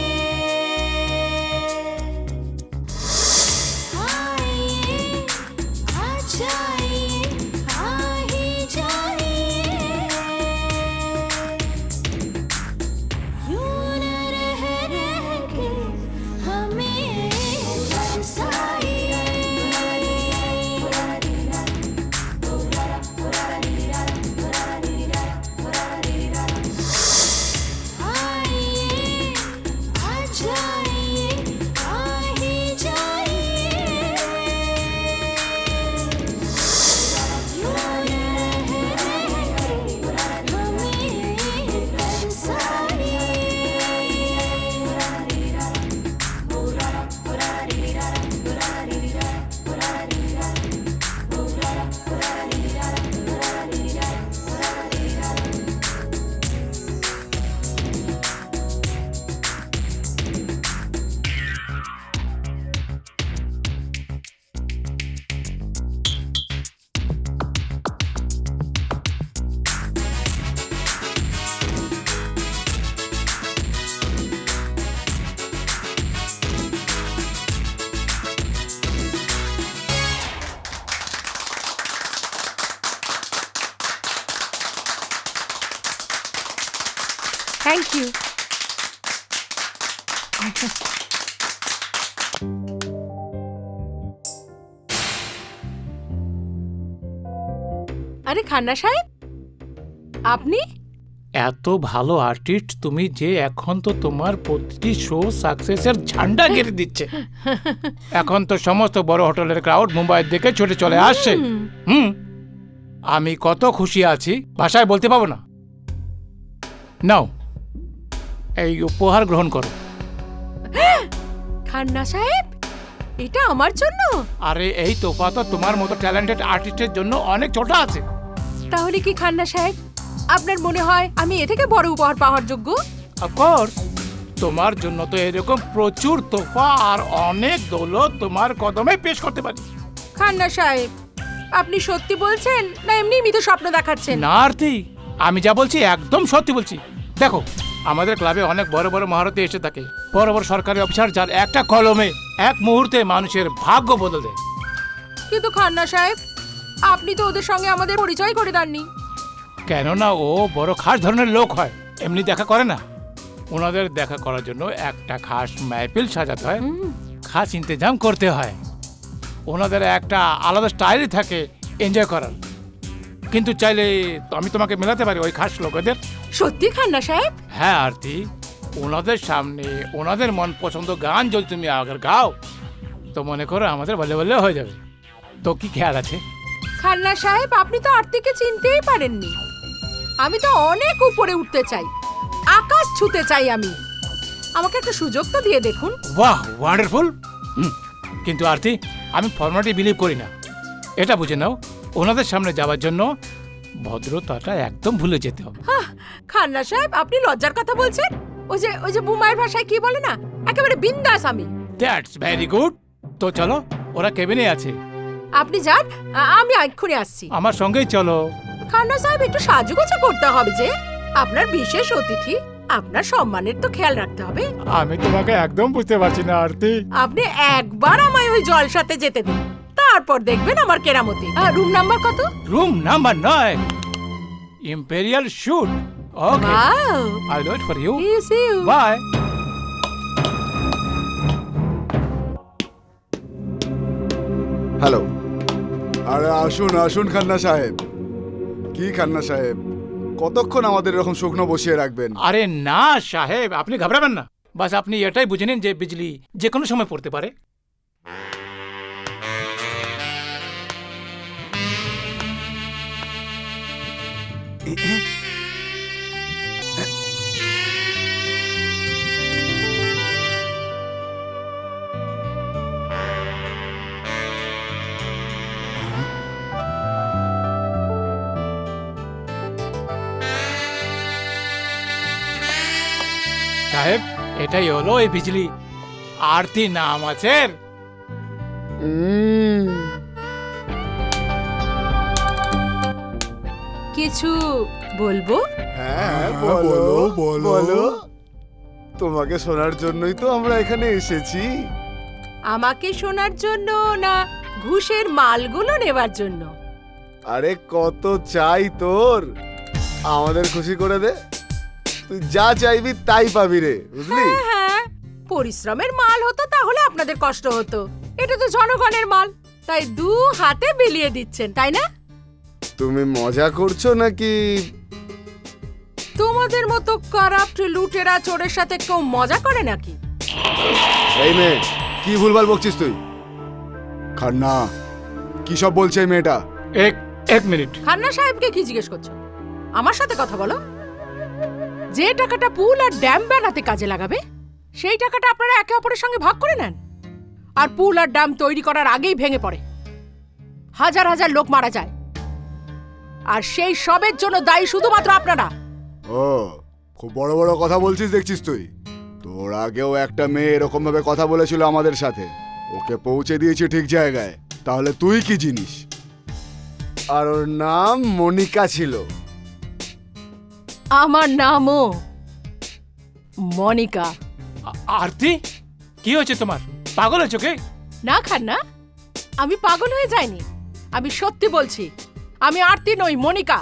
Speaker 3: Thank you. আরে খান্না সাহেব, আপনি?
Speaker 1: এত ভালো আর্টিস্ট তুমি যে এখন তো তোমার প্রতিটি শো সাকসেসের ঝান্ডা গেড়ে দিচ্ছে। এখন তো সমস্ত বড় হোটেলের ক্রাউড মুম্বাইয়ের দিকে ছুটে চলে আসছে। আমি কত খুশি আছি ভাষায় বলতে পারবো না। নাও এই উপহার গ্রহণ করো।
Speaker 3: খান্না সাহেব, এটা আমার জন্য?
Speaker 1: আরে এই তোফা তো তোমার মতো ট্যালেন্টেড আর্টিস্টের জন্য অনেক ছোট আছে।
Speaker 3: তাহলে কি খান্না সাহেব আপনার মনে হয় আমি এ থেকে বড় উপহার পাওয়ার যোগ্য?
Speaker 1: অফকোর্স, তোমার জন্য তো এরকম প্রচুর তোফা আর অনেক দৌলত তোমার কদমে পেশ করতে পারি।
Speaker 3: খান্না সাহেব, আপনি সত্যি বলছেন না এমনি মৃত স্বপ্ন দেখাচ্ছেন?
Speaker 1: না আরতি, আমি যা বলছি একদম সত্যি বলছি। দেখো, আমাদের ক্লাবে অনেক বড় বড় মহারথী এসে থাকে, বড় বড় সরকারি অফিসার, যার একটা কলমে এক মুহূর্তে মানুষের ভাগ্য বদলে দেয়।
Speaker 3: কিন্তু খান্না সাহেব, আপনি তো ওদের সঙ্গে আমাদের পরিচয় করে দেননি।
Speaker 1: কেননা ও বড় খাস ধরনের লোক হয়, এমনি দেখা করে না। ওনাদের দেখা করার জন্য একটা খাস মাহফিল সাজাতে হয়, খাস ইন্তজাম করতে হয়। ওনাদের একটা আলাদা স্টাইলই থাকে এনজয় করার। কিন্তু চাইলে আমি তোমাকে মেলাতে পারি ওই খাস লোকেদের।
Speaker 3: সত্যি খান্না সাহেব?
Speaker 1: হ্যাঁ আরতি, ওনাদের সামনে ওনাদের মন পছন্দ গান যদি তুমি আগে গাও তো মনে করো আমাদের বলে বলে হয়ে যাবে। তো কি খেয়াল আছে?
Speaker 3: খান্না সাহেব, আপনি তো আরতিকে চিনতেই পারেননি। আমি তো অনেক উপরে উঠতে চাই, আকাশ ছুতে চাই আমি। আমাকে একটা সুযোগ তো দিয়ে দেখুন।
Speaker 1: বাহ, ওয়ান্ডারফুল। কিন্তু আরতি, আমি ফর্মালিটি বিলিভ করি না। এটা বুঝে নাও, ওনাদের সামনে যাওয়ার জন্য ভদ্রতাটা একদম ভুলে যেতে হবে।
Speaker 3: খান্না সাহেব, আপনি লজ্জার কথা বলছেন? ওই যে মুম্বাইয়ের ভাষায় কি বলে না, একেবারে বিন্দাস আমি।
Speaker 1: That's very good. তো চলো, ওরা কেবিনে আছে।
Speaker 3: আপনি যান, আমি এক্ষুনি আসছি।
Speaker 1: আমার সঙ্গেই চলো।
Speaker 3: খান্না সাহেব, একটু সাজুগুজু করতে হবে যে, আপনার বিশেষ অতিথি, আপনার সম্মানের তো খেয়াল রাখতে হবে।
Speaker 1: আমি তোমাকে একদম বুঝতে পারছি না আরতি।
Speaker 3: আপনি একবার আমায় ওই জলসাতে যেতে দিন, তারপর দেখবেন আমার কেরামতি। রুম নাম্বার কত?
Speaker 1: Room number 9, imperial suite. Okay,
Speaker 3: wow,
Speaker 1: I wait for you.
Speaker 3: see you.
Speaker 1: Bye.
Speaker 5: Hello. আরে আসুন আসুন খান্না সাহেব। কি খান্না সাহেব, কতক্ষণ আমাদের এরকম শুকনো বসিয়ে রাখবেন?
Speaker 1: আরে না সাহেব, আপনি ঘাবড়াবেন না। বাস আপনি এটাই বুঝে নিন যে বিজলি যে কোনো সময় পড়তে পারে। সাহেব, এটাই হলো এই বিজলি। আরতি নাম আছে।
Speaker 3: কিছু বলবো?
Speaker 5: হ্যাঁ, বলো বলো। তোমাকে শোনার জন্যই তো আমরা এখানে এসেছি।
Speaker 3: আমাকে শোনার জন্য না ঘুষের মালগুলো নেবার জন্য?
Speaker 5: আরে কত চাই তোর, আমাদের খুশি করে দে। তুই যা চাইবি তাই পাবি রে, বুঝলি?
Speaker 3: হ্যাঁ, পরিশ্রমের মাল হতো তাহলে আপনাদের কষ্ট হতো। এটা তো জনগণের মাল, তাই দু হাতে বিলিয়ে দিচ্ছেন, তাই না?
Speaker 5: তুমি মজা করছো নাকি?
Speaker 3: তোমাদের মতো কারাপ্ট লুটেরা চোরের সাথে কেউ মজা করে নাকি?
Speaker 5: এই মেয়ে, কি ভুলভাল বকছিস তুই? খান্না, কি সব বলছে এই মেয়েটা?
Speaker 1: এক মিনিট।
Speaker 3: খান্না সাহেবকে কি জিজ্ঞেস করছো? আমার সাথে কথা বলো। যে টাকাটা পুল আর ড্যাম বানাতে কাজে লাগাবে, সেই টাকাটা আপনারা একে অপরের সঙ্গে ভাগ করে নেন। আর পুল আর ড্যাম তৈরি করার আগেই ভেঙে পড়ে, হাজার হাজার লোক মারা যায়। আর সেই সবের জন্য দায়ী শুধুমাত্র আপনারা।
Speaker 5: ও, খুব বড় বড় কথা বলছিস দেখছিস তুই। তোর আগেও একটা মেয়ে এরকম ভাবে কথা বলেছিল আমাদের সাথে, ওকে পৌঁছে দিয়েছি ঠিক জায়গায়। তাহলে তুই কি জিনিস? আর ওর নাম মনিকা ছিল।
Speaker 3: আমার নামও মনিকা।
Speaker 1: আরতি, কি হয়েছে তোমার? পাগল হয়েছো কে?
Speaker 3: না খান্না, আমি পাগল হয়ে যাইনি। আমি সত্যি বলছি, আমি আরতি নই, মনিকা।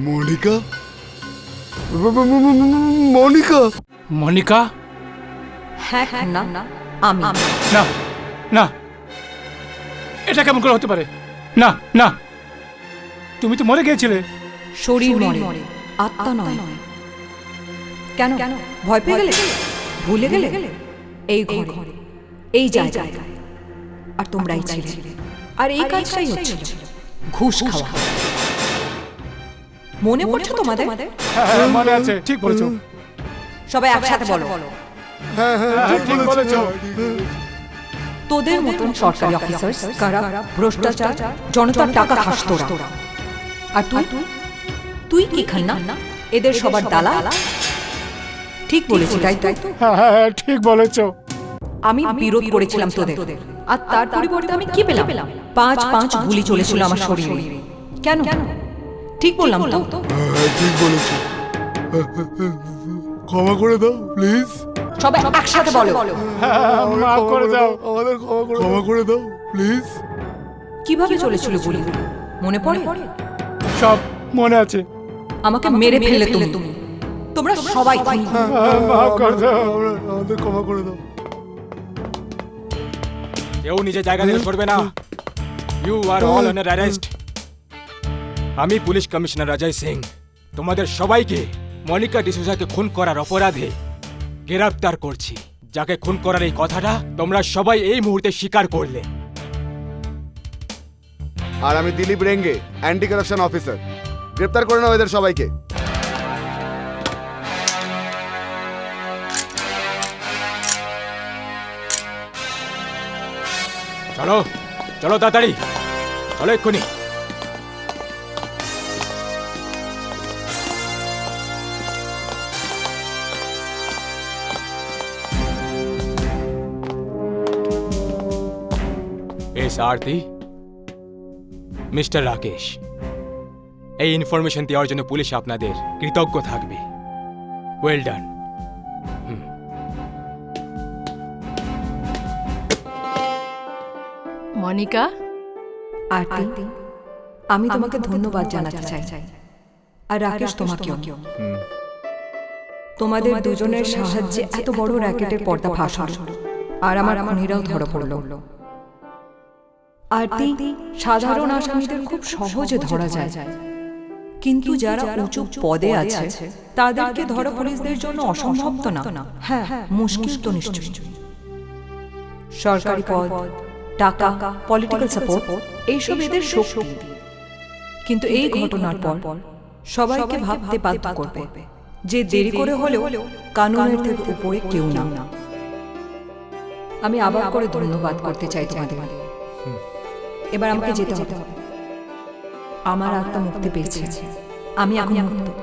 Speaker 5: মনিকা মনিকা
Speaker 1: মনিকা?
Speaker 8: হ্যাঁ না আমি
Speaker 1: না না, এটা কেমন করে হতে পারে? না না, তুমি তো মরে গিয়েছিলে।
Speaker 8: শরীর মরে, আত্মা নয়। কেন ভয় পেয়ে গেলে? ভুলে গেলে? এই ঘরে, এই জায়গায়, আর তোমরাই ছিলে, আর এই কাজটাই হচ্ছিল, ঘুষ খাওয়া। মনে পড়ছে তোমাদের?
Speaker 1: হ্যাঁ, মনে আছে, ঠিক বলেছো।
Speaker 8: সবাই একসাথে বলো।
Speaker 5: হ্যাঁ
Speaker 1: ঠিক বলেছো।
Speaker 8: তোদের মতন সরকারি অফিসার কারা ভ্রষ্টাচার, জনতার টাকা খাস তোরা। আর তুই কি খান্না? এদের সবার দালাল। ঠিক বলেছি তাই তো?
Speaker 1: হ্যাঁ, ঠিক বলেছো।
Speaker 8: আমি বিরোধ করেছিলাম তোদের, আর তার পরিবর্তে আমি কি পেলাম? 5 গুলি চলেছিল আমার শরীরে। কেন? ঠিক বললাম তো?
Speaker 5: ঠিক বলেছো। ক্ষমা করে দাও প্লিজ।
Speaker 8: সবাই একসাথে বলো।
Speaker 1: মাফ করে দাও।
Speaker 5: আমাদের ক্ষমা করে দাও প্লিজ।
Speaker 8: কিভাবে চলেছিল গুলি মনে পড়ে?
Speaker 1: সব মনে আছে।
Speaker 8: আমাকে মেরে ফেললে তুমি। তোমরা সবাই
Speaker 1: মাফ করে দাও।
Speaker 5: আমাদের ক্ষমা করে দাও।
Speaker 6: কেউ নিজের জায়গা থেকে সরবে না। You are all under arrest. আমি পুলিশ কমিশনার অজয় সিং তোমাদের সবাইকে মনিকা ডিসুজাকে খুন করার অপরাধে গ্রেফতার করছি। যাকে খুন করার এই কথাটা তোমরা সবাই এই মুহূর্তে স্বীকার করলে।
Speaker 5: আর আমি দিলীপ রেঙ্গে, অ্যান্টি কারাপশন অফিসার। গ্রেপ্তার করে নাও এদের সবাইকে।
Speaker 6: চলো চলো তাড়াতাড়ি চলো এক্ষুনি। এস আরতি, মিস্টার রাকেশ, এই ইনফরমেশন দেওয়ার জন্য পুলিশ আপনাদের কৃতজ্ঞ থাকবে। Well done.
Speaker 3: মনিকা,
Speaker 8: আরতি, আমি তোমাকে ধন্যবাদ জানাতে চাই, আর রাকেশ তোমাকেও। তোমাদের দুজনের সাহায্যে এত বড় র্যাকেটের পর্দা ফাঁস হলো, আর আমার খুনিরাও ধরা পড়ল। আরতি, সাধারণ আসামিদের খুব সহজে ধরা যায়, কিন্তু যারা উঁচু পদে আছে তাদেরকে ধরা পুলিশদের জন্য অসম্ভব তো না? হ্যাঁ, মুশকিল তো নিশ্চয়ই। সরকারি পদ, টাকা, পলিটিক্যাল সাপোর্ট, এইসব এদের শক্তি। কিন্তু এই ঘটনার পর সবাইকে ভাবতে বাধ্য করবে যে দেরি করে হলেও কানুনের থেকে উপরে কেউ না। আমি আবার করে ধন্যবাদ করতে চাই তোমাদের। এবার আমাকে যেতে হবে। আমার আত্মা মুক্তি পেয়েছে, আমি এখন মুক্ত।